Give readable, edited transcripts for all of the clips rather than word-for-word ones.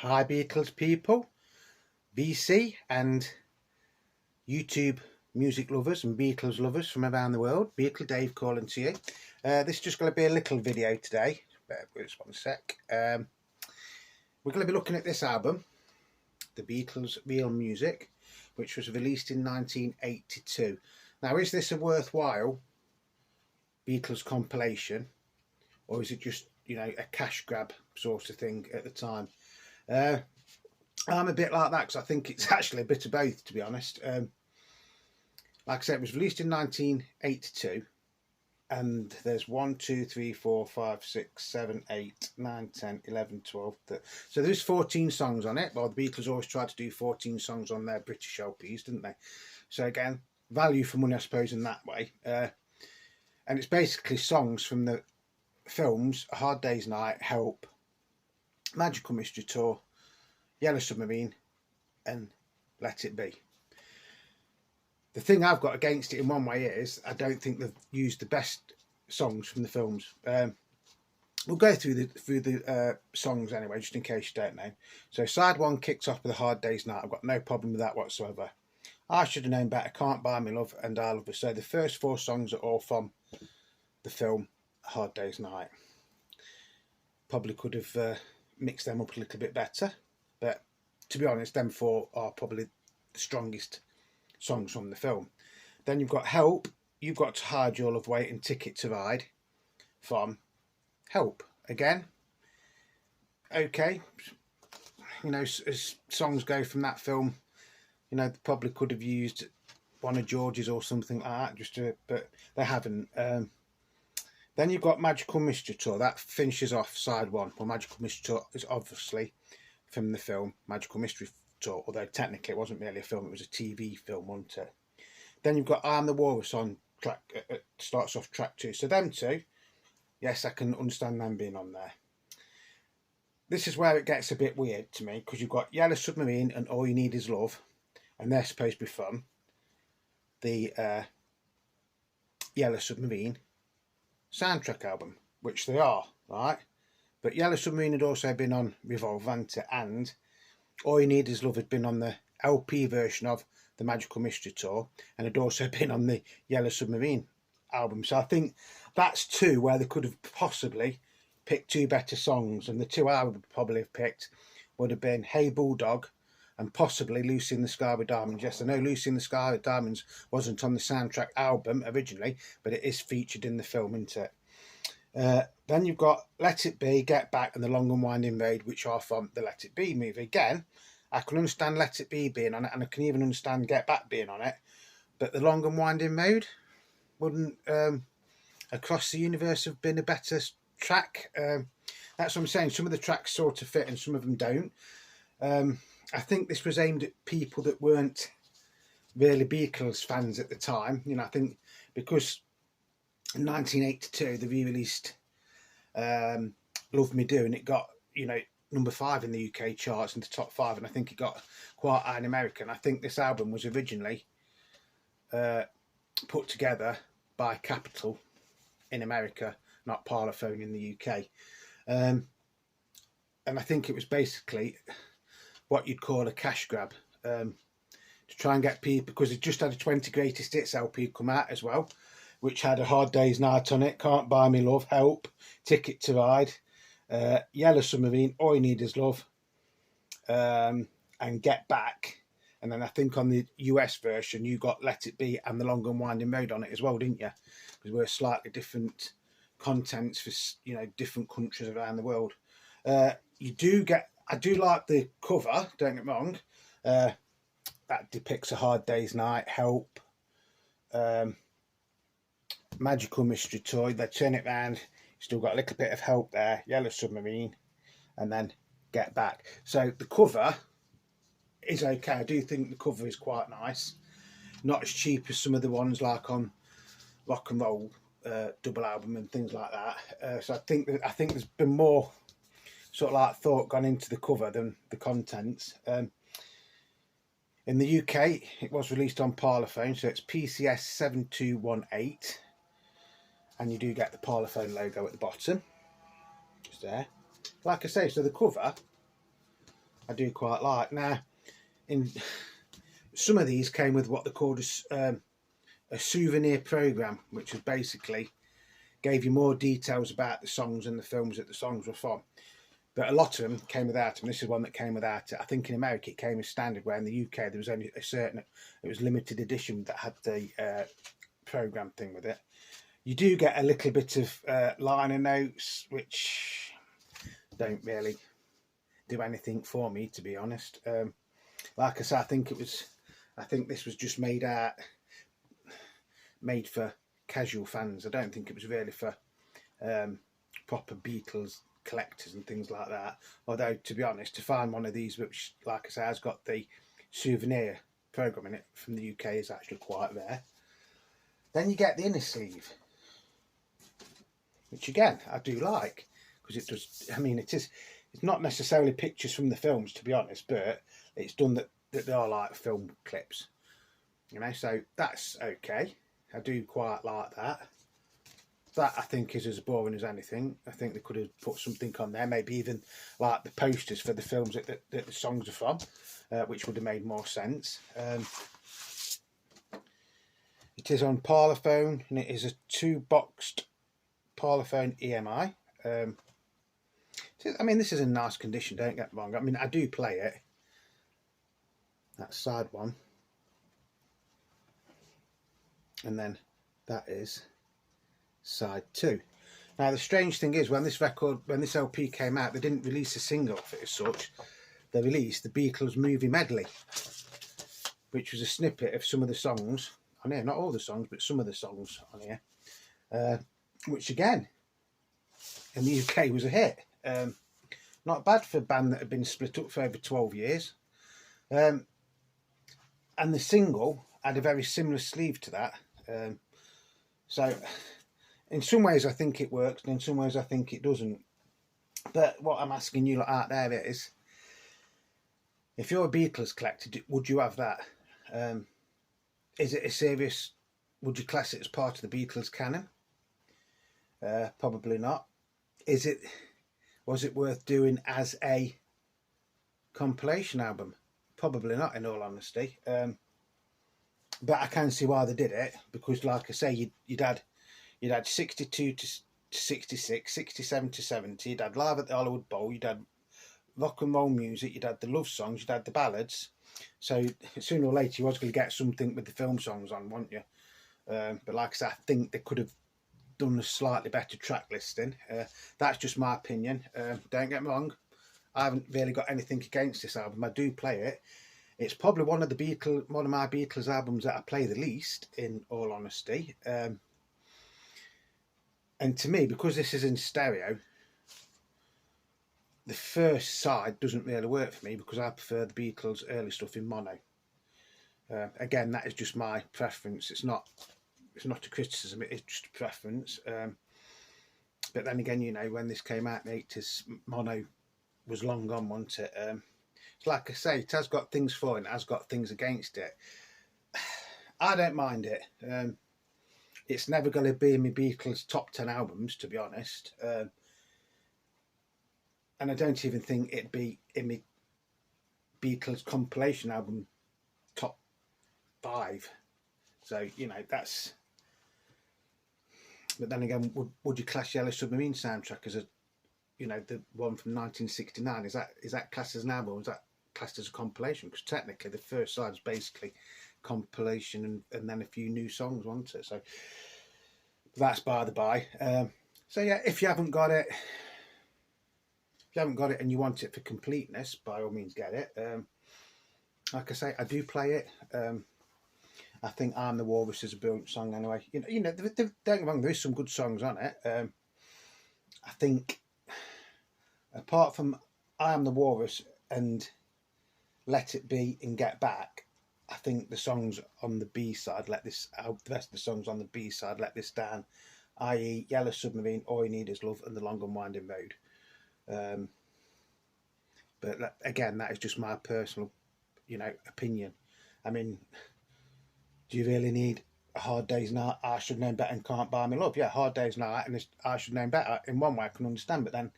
Hi Beatles people, BC and YouTube music lovers and Beatles lovers from around the world. Beatle Dave calling to you. This is just going to be a little video today. Bear with us 1 sec. We're going to be looking at this album, the Beatles Reel music, which was released in 1982. Now, is this a worthwhile Beatles compilation, or is it just, a cash grab sort of thing at the time? I'm a bit like that because I think it's actually a bit of both, to be honest. Like I said, it was released in 1982, and there's 1, 2, 3, 4, 5, 6, 7, 8, 9, 10, 11, 12. So there's 14 songs on it. Well, the Beatles always tried to do 14 songs on their British LPs, didn't they? So again, value for money, I suppose, in that way. And it's basically songs from the films A Hard Day's Night, Help, Magical Mystery Tour, Yellow Submarine and Let It Be. The thing I've got against it in one way is I don't think they've used the best songs from the films. We'll go through the songs anyway, just in case you don't know. So side 1 kicks off with A Hard Day's Night. I've got no problem with that whatsoever. I Should Have Known Better, Can't Buy Me Love and I Love Her. So the first 4 songs are all from the film A Hard Day's Night. Probably could have mixed them up a little bit better, but to be honest, them 4 are probably the strongest songs from the film. Then you've got Help, You've Got to Hide Your Love Away and Ticket to Ride from Help. Again, okay, as songs go from that film, they probably could have used one of George's or something like that, but they haven't. Then you've got Magical Mystery Tour. That finishes off side 1. Well, Magical Mystery Tour is obviously from the film Magical Mystery Tour, although technically it wasn't really a film, it was a TV film, wasn't it? Then you've got I'm the Walrus on track, starts off track 2. So them 2, yes, I can understand them being on there. This is where it gets a bit weird to me, because you've got Yellow Submarine and All You Need Is Love, and they're supposed to be from the Yellow Submarine soundtrack album, which they are, right? But Yellow Submarine had also been on Revolve, and All You Need Is Love had been on the LP version of the Magical Mystery Tour, and had also been on the Yellow Submarine album. So I think that's 2 where they could have possibly picked 2 better songs, and the 2 I would probably have picked would have been Hey Bulldog and possibly Lucy in the Sky with Diamonds. Yes, I know Lucy in the Sky with Diamonds wasn't on the soundtrack album originally, but it is featured in the film, isn't it? Then you've got Let It Be, Get Back and The Long and Winding Road, which are from the Let It Be movie. Again, I can understand Let It Be being on it, and I can even understand Get Back being on it, but The Long and Winding Road wouldn't Across the Universe have been a better track. That's what I'm saying. Some of the tracks sort of fit and some of them don't. I think this was aimed at people that weren't really Beatles fans at the time. I think because in 1982 they re-released Love Me Do, and it got number 5 in the UK charts, in the top 5, and I think it got quite high in America. And I think this album was originally put together by Capitol in America, not Parlophone in the UK. And I think it was basically what you'd call a cash grab, to try and get people, because it just had a 20 Greatest Hits LP come out as well, which had A Hard Day's Night on it, Can't Buy Me Love, Help, Ticket to Ride, Yellow Submarine, All You Need Is Love, and Get Back. And then I think on the US version you got Let It Be and The Long and Winding Road on it as well, didn't you? Because we're slightly different contents for different countries around the world. I do like the cover, don't get me wrong. That depicts A Hard Day's Night, Help, Magical Mystery Toy. They turn it round, still got a little bit of Help there, Yellow Submarine, and then Get Back. So the cover is okay. I do think the cover is quite nice. Not as cheap as some of the ones like on Rock and Roll double album and things like that. So I think there's been more sort of like thought gone into the cover than the contents. In the UK, it was released on Parlophone, so it's PCS 7218, and you do get the Parlophone logo at the bottom, just there. Like I say, so the cover I do quite like. Now, in some of these came with what they called a souvenir program, which was basically gave you more details about the songs and the films that the songs were from. But a lot of them came without them. This is one that came without it. I think in America it came as standard, where in the UK there was only a certain, it was limited edition that had the program thing with it. You do get a little bit of liner notes, which don't really do anything for me, to be honest. Like I said, I think this was just made for casual fans. I don't think it was really for proper Beatles collectors and things like that. Although, to be honest, to find one of these which, like I say, has got the souvenir program in it from the UK is actually quite rare. Then you get the inner sleeve, which again I do like, because it does. I mean, it's not necessarily pictures from the films, to be honest, but it's done that they are like film clips, you know. So that's okay. I do quite like that. That I think is as boring as anything. I think they could have put something on there, maybe even like the posters for the films that the songs are from, which would have made more sense. It is on Parlophone, and it is a 2-boxed Parlophone EMI. I mean, this is in nice condition, don't get me wrong. I mean, I do play it. That's side one. And then that is side 2. Now the strange thing is, when this LP came out, they didn't release a single of it as such. They released the Beatles movie medley, which was a snippet of some of the songs on here. Not all the songs, but some of the songs on here, which again in the UK was a hit. Not bad for a band that had been split up for over 12 years. And the single had a very similar sleeve to that. So in some ways I think it works, and in some ways I think it doesn't. But what I'm asking you out there is, if you're a Beatles collector, would you have that? Is it a serious, would you class it as part of the Beatles canon? Probably not. Was it worth doing as a compilation album? Probably not, in all honesty. But I can see why they did it, because like I say, you'd had 62 to 66, 67 to 70, you'd had Live at the Hollywood Bowl, you'd had rock and roll music, you'd had the love songs, you'd had the ballads. So sooner or later you was going to get something with the film songs on, weren't you? But like I said, I think they could have done a slightly better track listing. That's just my opinion. Don't get me wrong, I haven't really got anything against this album. I do play it. It's probably one of my Beatles albums that I play the least, in all honesty. And to me, because this is in stereo, the first side doesn't really work for me, because I prefer the Beatles' early stuff in mono. Again, that is just my preference. It's not a criticism, it's just a preference. But then again, you know, when this came out in the 80s, mono was long gone, wasn't it? Like I say, it has got things for it, it has got things against it. I don't mind it. It's never going to be in my Beatles top 10 albums, to be honest. And I don't even think it'd be in my Beatles compilation album top 5. So, you know, that's... But then again, would you class Yellow Submarine soundtrack as a, you know, the one from 1969? Is that classed as an album, or is that classed as a compilation? Because technically the first side is basically compilation and then a few new songs, wasn't it? So that's by the by. So yeah, if you haven't got it and you want it for completeness, by all means get it. Like I say, I do play it. I think I'm the Walrus is a brilliant song anyway. You know, don't get me wrong, there is some good songs on it. I think apart from I Am the Walrus and Let It Be and Get Back, I think the songs on the B-side, the rest of the songs on the B-side, Let This Down, i.e. Yellow Submarine, All You Need Is Love, and The Long and Winding Road. But again, that is just my personal, you know, opinion. I mean, do you really need A Hard Day's Night, I Should Know Better, and Can't Buy Me Love? Yeah, Hard Day's Night and I Should Know Better, in one way I can understand, but then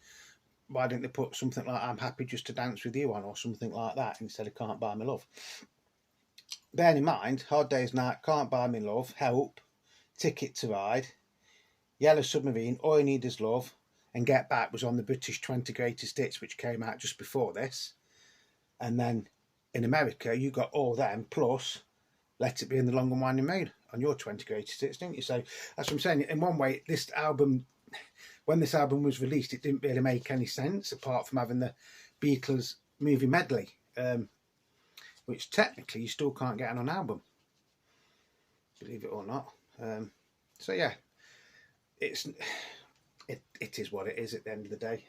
why didn't they put something like I'm Happy Just to Dance With You on, or something like that, instead of Can't Buy Me Love? Bearing in mind, Hard Day's Night, Can't Buy Me Love, Help, Ticket to Ride, Yellow Submarine, All You Need Is Love, and Get Back was on the British 20 Greatest Hits, which came out just before this. And then in America, you got all them, plus Let It Be in the Long and Winding Road on your 20 Greatest Hits, didn't you? So that's what I'm saying. In one way, this album, when this album was released, it didn't really make any sense, apart from having the Beatles movie medley, which technically you still can't get on an album, believe it or not. So yeah, it is what it is at the end of the day.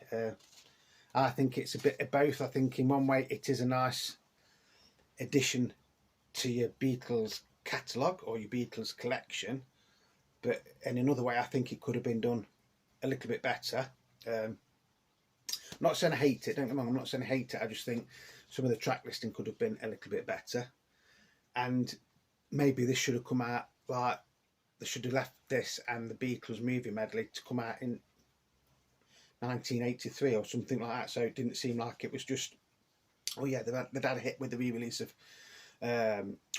I think it's a bit of both. I think in one way it is a nice addition to your Beatles catalogue or your Beatles collection, but in another way I think it could have been done a little bit better. I'm not saying I hate it, don't get me wrong, I'm not saying I hate it, I just think some of the track listing could have been a little bit better, and maybe this should have come out like, they should have left this and the Beatles movie medley to come out in 1983 or something like that, so it didn't seem like it was just, oh yeah, they'd had a hit with the re-release of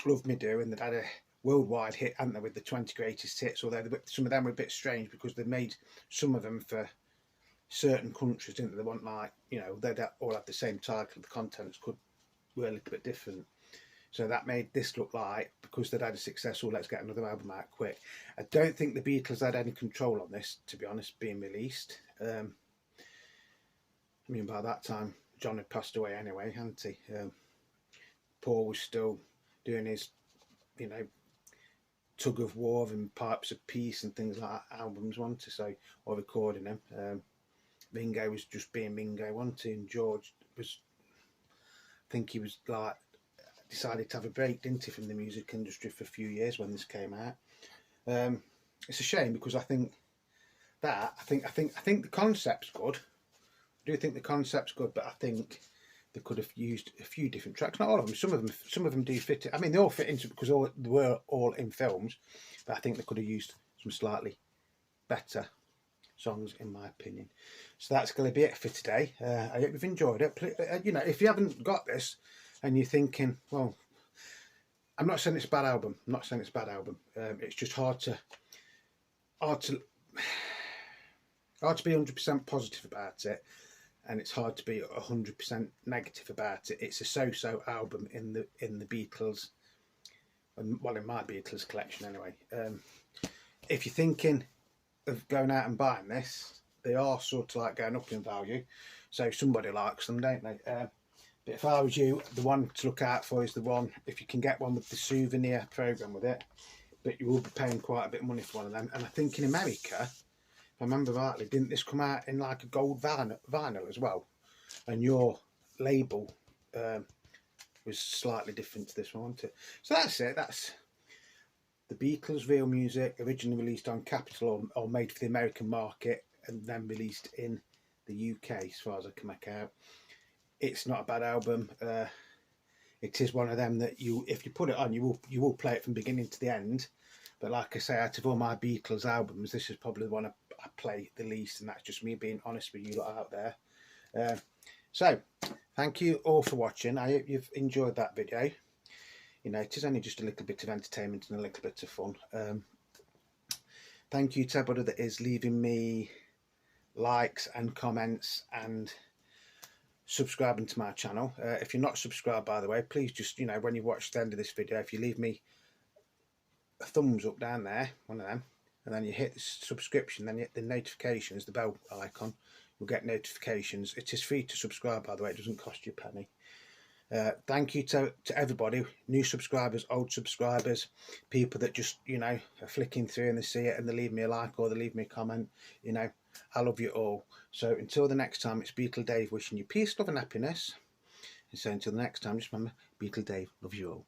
Love Me Do, and they'd had a worldwide hit, hadn't they, with the 20 Greatest Hits, although some of them were a bit strange because they made some of them for certain countries, didn't they? They weren't like, you know, they'd all have the same title, the contents were a little bit different. So that made this look like, because they'd had a successful, let's get another album out quick. I don't think the Beatles had any control on this, to be honest, being released. I mean, by that time, John had passed away anyway, hadn't he? Paul was still doing his, you know, tug of war and Pipes of Peace and things like that, albums, wasn't he? So, or recording them. Ringo was just being Ringo, wasn't he? And George was, I think he was like, decided to have a break, didn't he, from the music industry for a few years when this came out. It's a shame, because I think the concept's good. I do think the concept's good, but I think they could have used a few different tracks. Not all of them. Some of them do fit it. I mean, they all fit into it because they were all in films, but I think they could have used some slightly better songs, in my opinion. So that's going to be it for today. I hope you've enjoyed it. You know, if you haven't got this and you're thinking, well, I'm not saying it's a bad album. I'm not saying it's a bad album. It's just hard to be 100% positive about it, and it's hard to be 100% negative about it. It's a so-so album in the Beatles, well, in my Beatles collection anyway. If you're thinking of going out and buying this, they are sort of like going up in value, so somebody likes them, don't they? But if I was you, the one to look out for is the one, if you can get one with the souvenir program with it, but you will be paying quite a bit of money for one of them. And I think in America, if I remember rightly, didn't this come out in like a gold vinyl as well? And your label was slightly different to this one, wasn't it? So that's it. That's the Beatles Reel music, originally released on Capitol or made for the American market, and then released in the UK, as far as I can make out. It's not a bad album. It is one of them that if you put it on, you will play it from beginning to the end. But like I say, out of all my Beatles albums, this is probably the one I play the least, and that's just me being honest with you lot out there. So thank you all for watching. I hope you've enjoyed that video. You know, it is only just a little bit of entertainment and a little bit of fun. Thank you to everybody that is leaving me likes and comments and subscribing to my channel. If you're not subscribed, by the way, please just, you know, when you watch the end of this video, if you leave me a thumbs up down there, one of them, and then you hit the subscription, then you hit the notifications, the bell icon, you'll get notifications. It is free to subscribe, by the way, it doesn't cost you a penny. Thank you to everybody, new subscribers, old subscribers, people that just, you know, are flicking through and they see it and they leave me a like or they leave me a comment. You know, I love you all. So until the next time, it's Beatle Dave wishing you peace, love and happiness. And so until the next time, just remember, Beatle Dave loves you all.